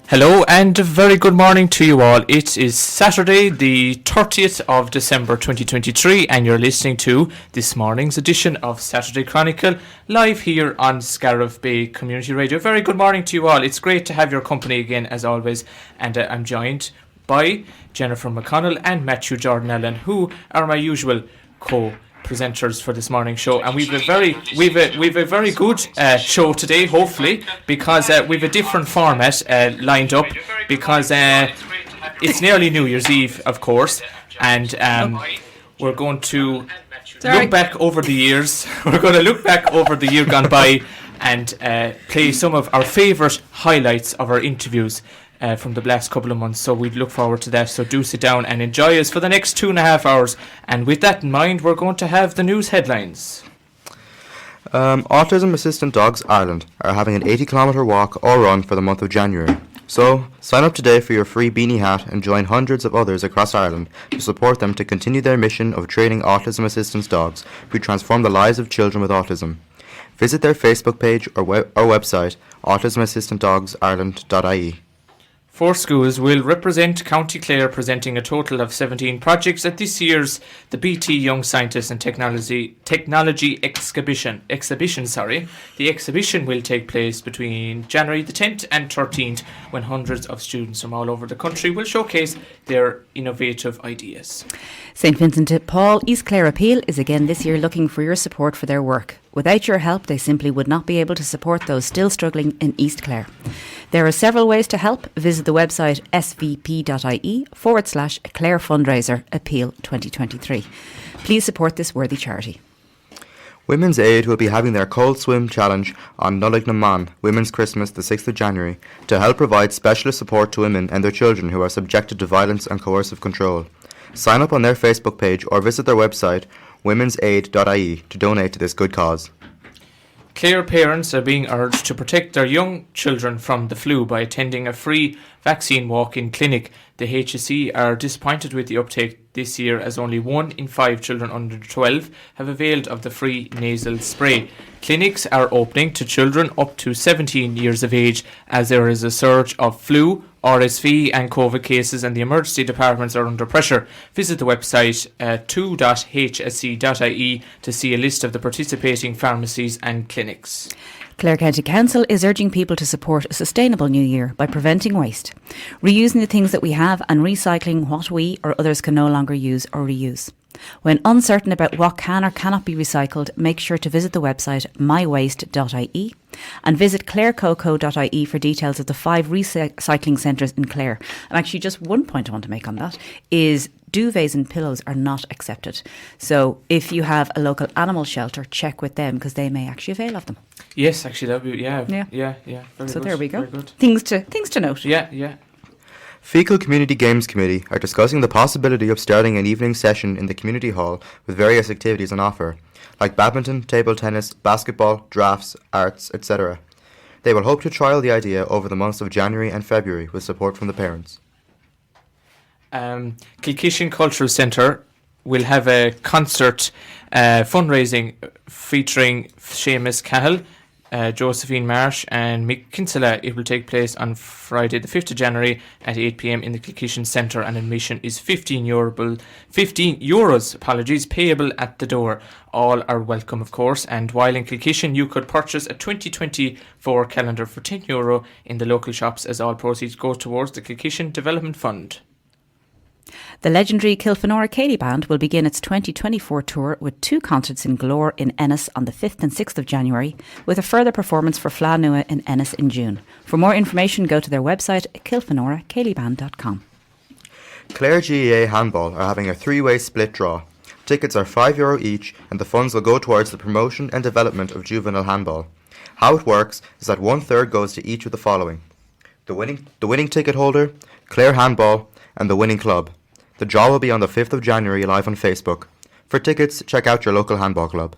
Hello and a very good morning to you all. It is Saturday, the 30th of December 2023, and you're listening to this morning's edition of Saturday Chronicle, live here on Scariff Bay Community Radio. Very good morning to you all. It's great to have your company again, as always, and I'm joined by Jennifer McConnell and Matthew Jordan Allen, who are my usual presenters for this morning show, and we've a very good show today, hopefully, because we've a different format lined up, because it's nearly New Year's Eve, of course, and we're going to look back over the years. We're going to look back over the year gone by and play some of our favourite highlights of our interviews from the last couple of months, so we look forward to that. So do sit down and enjoy us for the next 2.5 hours, and with that in mind, we're going to have the news headlines. Autism Assistant Dogs Ireland are having an 80-kilometre walk or run for the month of January. So sign up today for your free beanie hat and join hundreds of others across Ireland to support them to continue their mission of training autism assistance dogs who transform the lives of children with autism. Visit their Facebook page or website, autismassistantdogsireland.ie. 4 schools will represent County Clare, presenting a total of 17 projects at this year's the BT Young Scientists and Technology Exhibition. The exhibition will take place between January the 10th and 13th, when hundreds of students from all over the country will showcase their innovative ideas. St Vincent de Paul East Clare Appeal is again this year looking for your support for their work. Without your help, they simply would not be able to support those still struggling in East Clare. There are several ways to help. Visit the website svp.ie/Clare Fundraiser Appeal 2023. Please support this worthy charity. Women's Aid will be having their Cold Swim Challenge on Nullignaman, Women's Christmas, the 6th of January, to help provide specialist support to women and their children who are subjected to violence and coercive control. Sign up on their Facebook page or visit their website, womensaid.ie, to donate to this good cause. Clare parents are being urged to protect their young children from the flu by attending a free vaccine walk-in clinic. The HSE are disappointed with the uptake this year, as only 1 in 5 children under 12 have availed of the free nasal spray. Clinics are opening to children up to 17 years of age, as there is a surge of flu, RSV and COVID cases, and the emergency departments are under pressure. Visit the website 2.hsc.ie to see a list of the participating pharmacies and clinics. Clare County Council is urging people to support a sustainable new year by preventing waste, reusing the things that we have and recycling what we or others can no longer use or reuse. When uncertain about what can or cannot be recycled, make sure to visit the website mywaste.ie and visit clarecoco.ie for details of the 5 recycling centres in Clare. And actually, just one point I want to make on that is duvets and pillows are not accepted. So if you have a local animal shelter, check with them, because they may actually avail of them. Yes, actually, that would be, yeah. Very so good, there we go. Very good. Things to note. Yeah. Fecal Community Games Committee are discussing the possibility of starting an evening session in the community hall with various activities on offer, like badminton, table tennis, basketball, drafts, arts, etc. They will hope to trial the idea over the months of January and February with support from the parents. Kilkishen Cultural Centre will have a concert fundraising featuring Seamus Cahill, Josephine Marsh and Mick Kinsella. It will take place on Friday the 5th of January at 8 p.m. in the Kilkishen Centre, and admission is €15 payable at the door. All are welcome, of course, and while in Kilkishen you could purchase a 2024 calendar for €10 in the local shops, as all proceeds go towards the Kilkishen Development Fund. The legendary Kilfenora Cayley Band will begin its 2024 tour with 2 concerts in Glore in Ennis on the 5th and 6th of January, with a further performance for Flanua in Ennis in June. For more information, go to their website kilfenoracaylyband.com. Clare GAA Handball are having a 3-way split draw. Tickets are €5 each, and the funds will go towards the promotion and development of juvenile handball. How it works is that 1/3 goes to each of the following: the winning ticket holder, Clare Handball, and the winning club. The draw will be on the 5th of January live on Facebook. For tickets, check out your local handball club.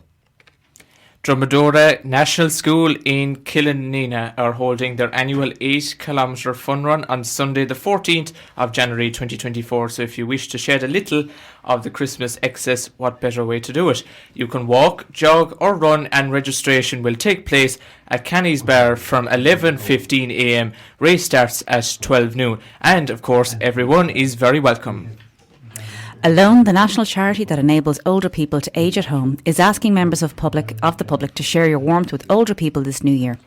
Dromedora National School in Killanena are holding their annual 8-kilometre fun run on Sunday the 14th of January 2024. So if you wish to shed a little of the Christmas excess, what better way to do it? You can walk, jog or run, and registration will take place at Canny's Bar from 11:15 a.m. Race starts at 12 noon. And of course, everyone is very welcome. Alone, the national charity that enables older people to age at home, is asking members of the public to share your warmth with older people this new year.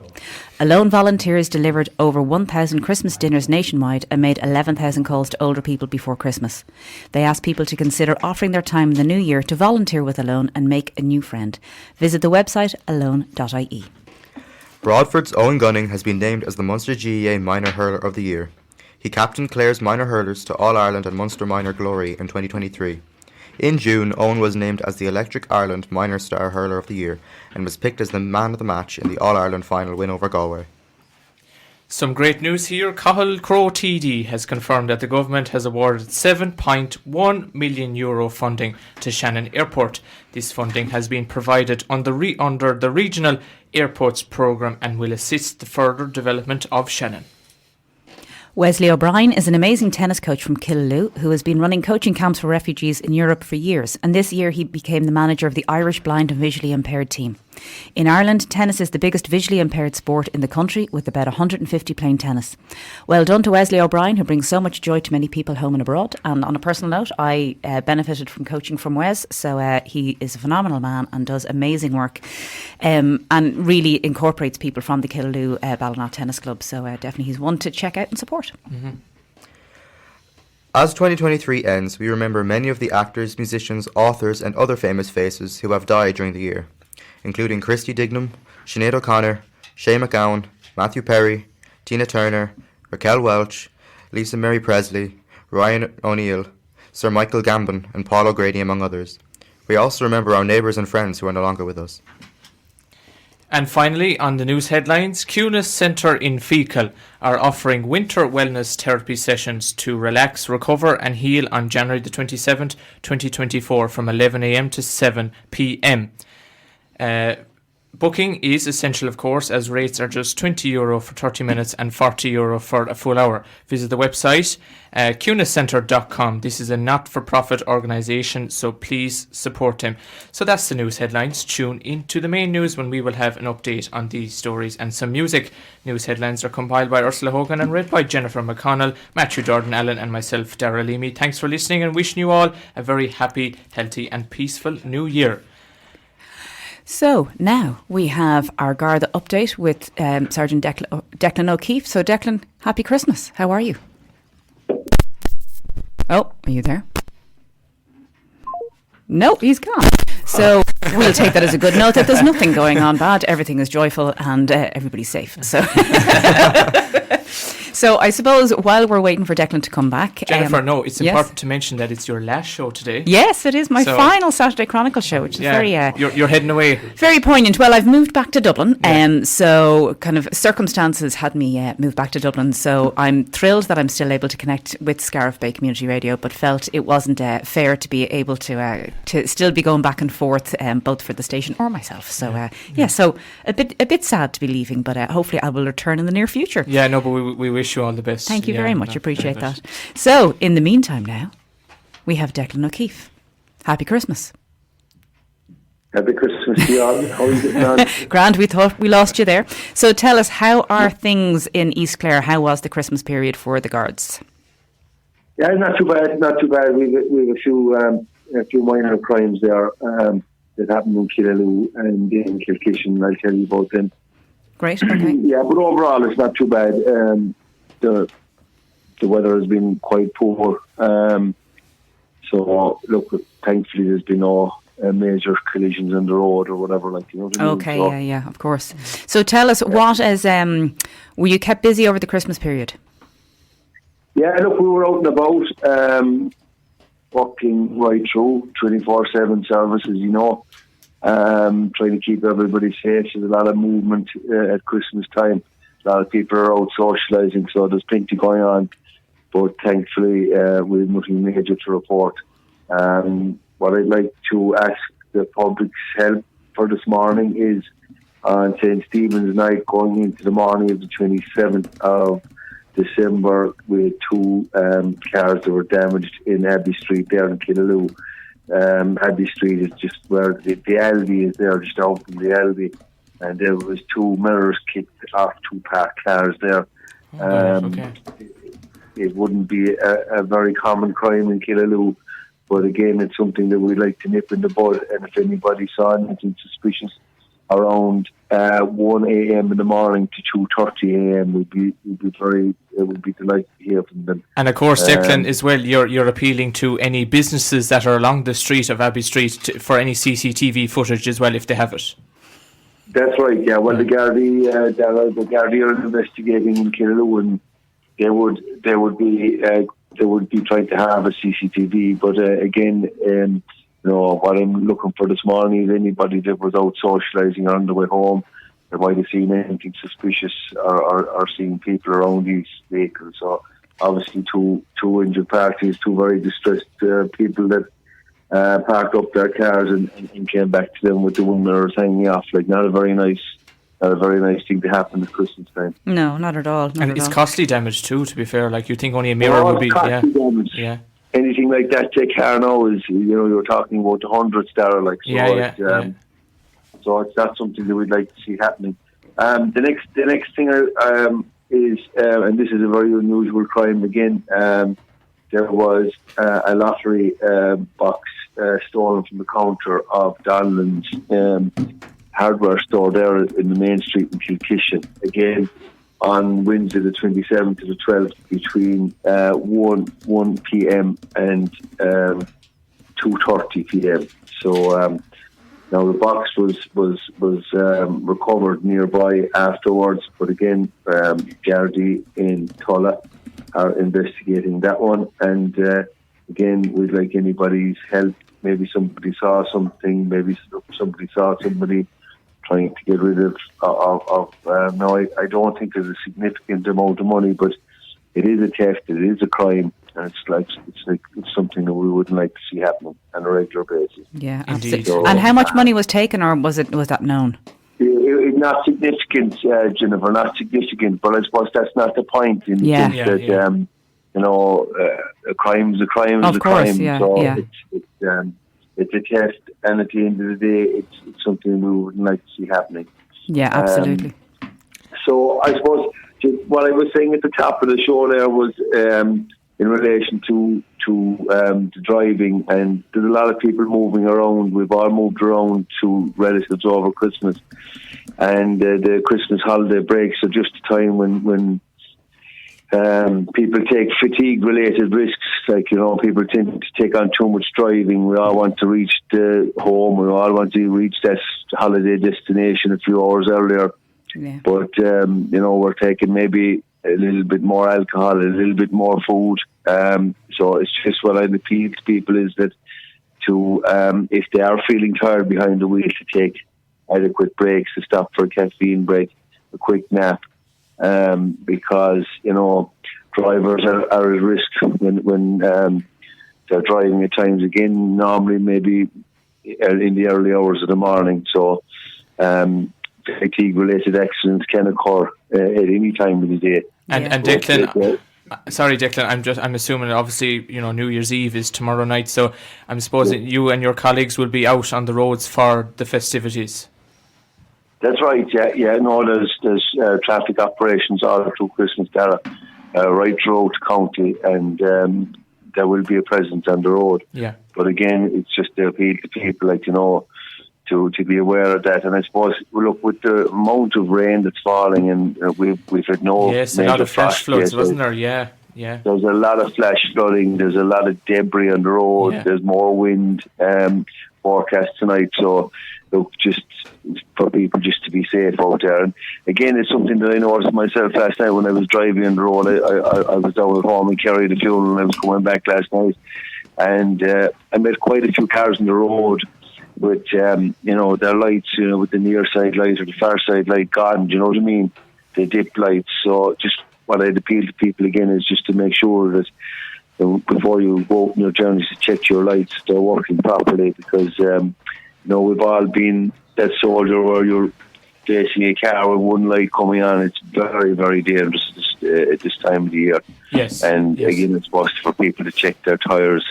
Alone volunteers delivered over 1,000 Christmas dinners nationwide and made 11,000 calls to older people before Christmas. They asked people to consider offering their time in the new year to volunteer with Alone and make a new friend. Visit the website alone.ie. Broadford's Owen Gunning has been named as the Munster GEA Minor Hurler of the Year. He captained Clare's minor hurlers to All-Ireland and Munster Minor glory in 2023. In June, Owen was named as the Electric Ireland Minor Star Hurler of the Year and was picked as the man of the match in the All-Ireland final win over Galway. Some great news here. Cathal Crowe TD has confirmed that the government has awarded €7.1 million funding to Shannon Airport. This funding has been provided under the Regional Airports Programme and will assist the further development of Shannon. Wesley O'Brien is an amazing tennis coach from Killaloe who has been running coaching camps for refugees in Europe for years, and this year he became the manager of the Irish blind and visually impaired team. In Ireland, tennis is the biggest visually impaired sport in the country, with about 150 playing tennis. Well done to Wesley O'Brien, who brings so much joy to many people home and abroad. And on a personal note, I benefited from coaching from Wes, so he is a phenomenal man and does amazing work, and really incorporates people from the Killaloe Ballina Tennis Club. So definitely he's one to check out and support. Mm-hmm. As 2023 ends, we remember many of the actors, musicians, authors and other famous faces who have died during the year, including Christy Dignam, Sinead O'Connor, Shay McGowan, Matthew Perry, Tina Turner, Raquel Welch, Lisa Mary Presley, Ryan O'Neill, Sir Michael Gambon and Paul O'Grady, among others. We also remember our neighbours and friends who are no longer with us. And finally, on the news headlines, Cunis Centre in Fecal are offering winter wellness therapy sessions to relax, recover and heal on January the 27th, 2024 from 11 a.m. to 7 p.m. Booking is essential, of course, as rates are just €20 for 30 minutes and €40 for a full hour. Visit the website, cuniscentre.com. This is a not-for-profit organisation, so please support them. So that's the news headlines. Tune into the main news when we will have an update on these stories and some music. News headlines are compiled by Ursula Hogan and read by Jennifer McConnell, Matthew Jordan Allen and myself, Daragh Leamy. Thanks for listening and wishing you all a very happy, healthy and peaceful new year. So now we have our Garda update with Sgt Declan O'Keefe. So Declan, happy Christmas. How are you? Oh, are you there? No, he's gone. So we'll take that as a good note that there's nothing going on bad. Everything is joyful and everybody's safe. So So I suppose while we're waiting for Declan to come back... Jennifer, no, it's yes. important to mention that it's your last show today. Yes, it is my final Saturday Chronicle show, which is very... You're heading away. Very poignant. Well, I've moved back to Dublin, so kind of circumstances had me move back to Dublin, so I'm thrilled that I'm still able to connect with Scariff Bay Community Radio, but felt it wasn't fair to be able to still be going back and forth, both for the station or myself. So, so a bit sad to be leaving, but hopefully I will return in the near future. Yeah, no, but we wish you all the best. Thank you very much. Appreciate that. So, in the meantime now, we have Declan O'Keefe. Happy Christmas. Happy Christmas to you all. How are you getting on? Grand, we thought we lost you there. So tell us, how are things in East Clare? How was the Christmas period for the guards? Yeah, not too bad. Not too bad. We've a few minor crimes there that happened in Killaloe and in Kilkishen. I'll tell you about them. Great. Okay. Yeah, but overall it's not too bad. The weather has been quite poor. So look, thankfully there's been no major collisions on the road or whatever, like, you know what I mean? Okay, so, yeah, of course. So tell us, what is were you kept busy over the Christmas period? Yeah, look, we were out and about, working right through 24/7 services, you know, trying to keep everybody safe. There's a lot of movement at Christmas time. A lot of people are out socialising, so there's plenty going on. But thankfully, we have nothing major to report. What I'd like to ask the public's help for this morning is on St. Stephen's night, going into the morning of the 27th of December, with two cars that were damaged in Abbey Street there in Killaloo. Abbey Street is just where the Aldi is there, just out from the Aldi, and there was two mirrors kicked off two parked cars there. Okay. It wouldn't be a very common crime in Killaloo, but again, it's something that we'd like to nip in the bud. And if anybody saw anything suspicious around 1 a.m. in the morning to 2:30 a.m., it would be delighted to hear from them. And of course, Declan, as well, you're appealing to any businesses that are along the street of Abbey Street for any CCTV footage as well, if they have it. That's right. Yeah. Well, the Garda are investigating in Killaloo, and they would be trying to have a CCTV. But again, what I'm looking for this morning is anybody that was out socialising on the way home that might have seen anything suspicious or seen people around these vehicles. So obviously two injured parties, two very distressed people that parked up their cars and came back to them with the windows hanging off. Like, not a very nice thing to happen at Christmas time. No, not at all. And it's costly damage too, to be fair. Like, you think only a mirror would be... Costly damage. Yeah. Anything like that to a car now is, you're talking about the hundreds there. Like, so so it's not something that we'd like to see happening. The next thing is, and this is a very unusual crime again, there was a lottery box stolen from the counter of Donlan's hardware store there in the main street in Kilkishen. Again, on Wednesday the 27th to the 12th, between 1 p.m. and 2:30 p.m. So now the box was recovered nearby afterwards, but again, Gardaí in Tulla are investigating that one, and again, we'd like anybody's help. Maybe somebody saw something, maybe somebody saw somebody trying to get rid of no, I don't think there's a significant amount of money, but it is a theft, it is a crime, and it's something that we wouldn't like to see happening on a regular basis. Yeah, indeed. absolutely. So, and how much money was taken, or was that known? Not significant, Jennifer, not significant, but I suppose that's not the point. A crime is a crime is a crime. It's a test, and at the end of the day, it's something we wouldn't like to see happening. Yeah, absolutely. So I suppose what I was saying at the top of the show there was in relation to the driving, and there's a lot of people moving around. We've all moved around to relatives over Christmas, and the Christmas holiday breaks are just a time when people take fatigue-related risks. Like, people tend to take on too much driving. We all want to reach the home. We all want to reach that holiday destination a few hours earlier. Yeah. But, we're taking maybe a little bit more alcohol, a little bit more food. So it's just what I'd appeal to people is that if they are feeling tired behind the wheel, to take adequate breaks, to stop for a caffeine break, a quick nap. Because drivers are at risk when they're driving at times. Again, normally maybe in the early hours of the morning. So fatigue-related accidents can occur at any time of the day. And Declan, sorry, Declan, I'm assuming obviously New Year's Eve is tomorrow night. So I'm supposing you and your colleagues will be out on the roads for the festivities. That's right, yeah. No, there's traffic operations all through Christmas there, right throughout the county, and there will be a presence on the road. Yeah. But again, it's just to appeal to people, to be aware of that. And I suppose, look, with the amount of rain that's falling, and we've had no a lot of flash floods, wasn't there? Yeah. There's a lot of flash flooding. There's a lot of debris on the road. Yeah. There's more wind forecast tonight. So, look, just for people just to be safe out there. And again, it's something that I noticed myself last night when I was driving on the road. I was down at home and carried the fuel, and I was coming back last night, and I met quite a few cars on the road with their lights, with the near side light or the far side light gone. Do you know what I mean? The dip lights. So just what I'd appeal to people again is just to make sure that before you go on your journeys, to check your lights, they're working properly, because we've all been soldier where you're facing a car with one light coming on. It's very, very dangerous at this time of the year. Yes. And again, it's must for people to check their tyres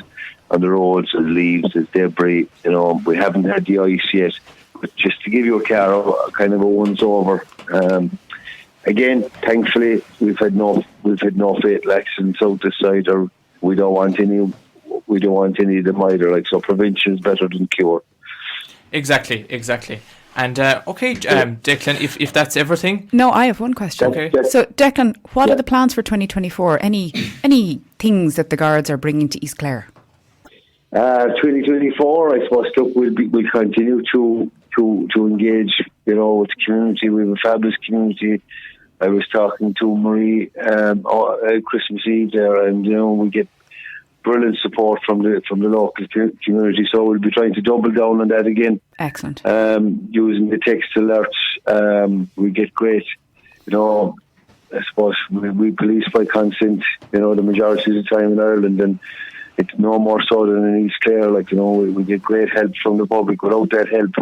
on the roads, as leaves, as debris. We haven't had the ice yet, but just to give you a car kind of a once over. Again, thankfully, we've had no fatal accidents out this side, or we don't want any of them either. So prevention is better than cure. Exactly. And Declan, if that's everything. No, I have one question. Okay. So, Declan, what are the plans for 2024? Any things that the Guards are bringing to East Clare? 2024, I suppose. Look, we'll continue to engage, with the community. We have a fabulous community. I was talking to Marie Christmas Eve there, and we get brilliant support from the local community. So we'll be trying to double down on that again. Excellent. Using the text alerts, we get great. I suppose we police by consent. The majority of the time in Ireland, and it's no more so than in East Clare. We get great help from the public. Without that help,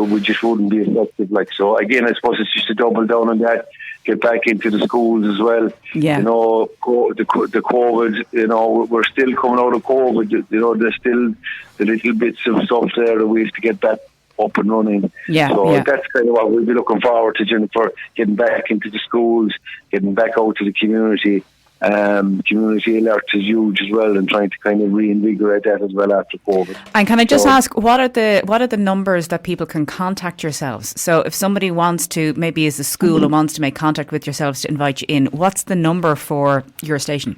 we just wouldn't be effective. So again, I suppose it's just to double down on that. Get back into the schools as well. Yeah. The COVID. We're still coming out of COVID. There's still the little bits of stuff there that we have to get back up and running. Yeah. So that's kind of what we'll be looking forward to, Jennifer. Getting back into the schools, getting back out to the community. Community alerts is huge as well, and trying to kind of reinvigorate that as well after COVID. And can I just ask, what are the numbers that people can contact yourselves? So if somebody wants to, maybe as a school, and wants to make contact with yourselves to invite you in, what's the number for your station?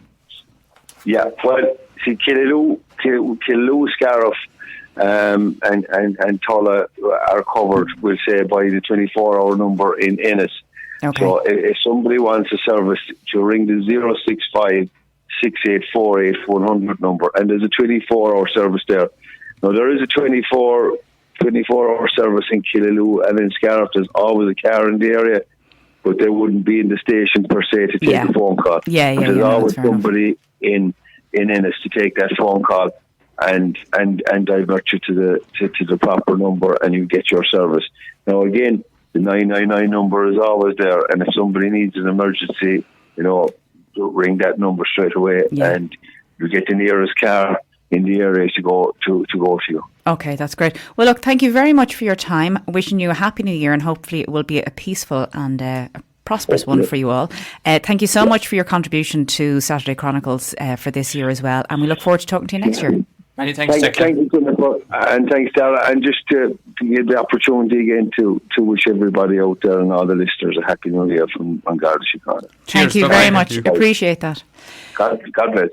Yeah, well, see, Killaloe, Scariff, and Tulla are covered, we'll say, by the 24-hour number in Ennis. Okay. So if somebody wants a service, to ring the 065 6848 100 number, and there's a 24-hour service there. Now, there is a 24-hour service in Killaloe, and in Scariff there's always a car in the area, but they wouldn't be in the station per se to take the phone call. There's always somebody in Ennis to take that phone call and divert you to the proper number, and you get your service. Now, again, the 999 number is always there, and if somebody needs an emergency, ring that number straight away, and you get the nearest car in the area to go to you. Okay, that's great. Well, look, thank you very much for your time. Wishing you a happy new year, and hopefully it will be a peaceful and a prosperous one for you all. Thank you so much for your contribution to Saturday Chronicles for this year as well, and we look forward to talking to you next year. Many thanks, Declan. Thank you, Jennifer, and thanks, Daragh. And just to give the opportunity again to wish everybody out there and all the listeners a happy new year from Garda Síochána. Thank you very much. Appreciate that. God bless.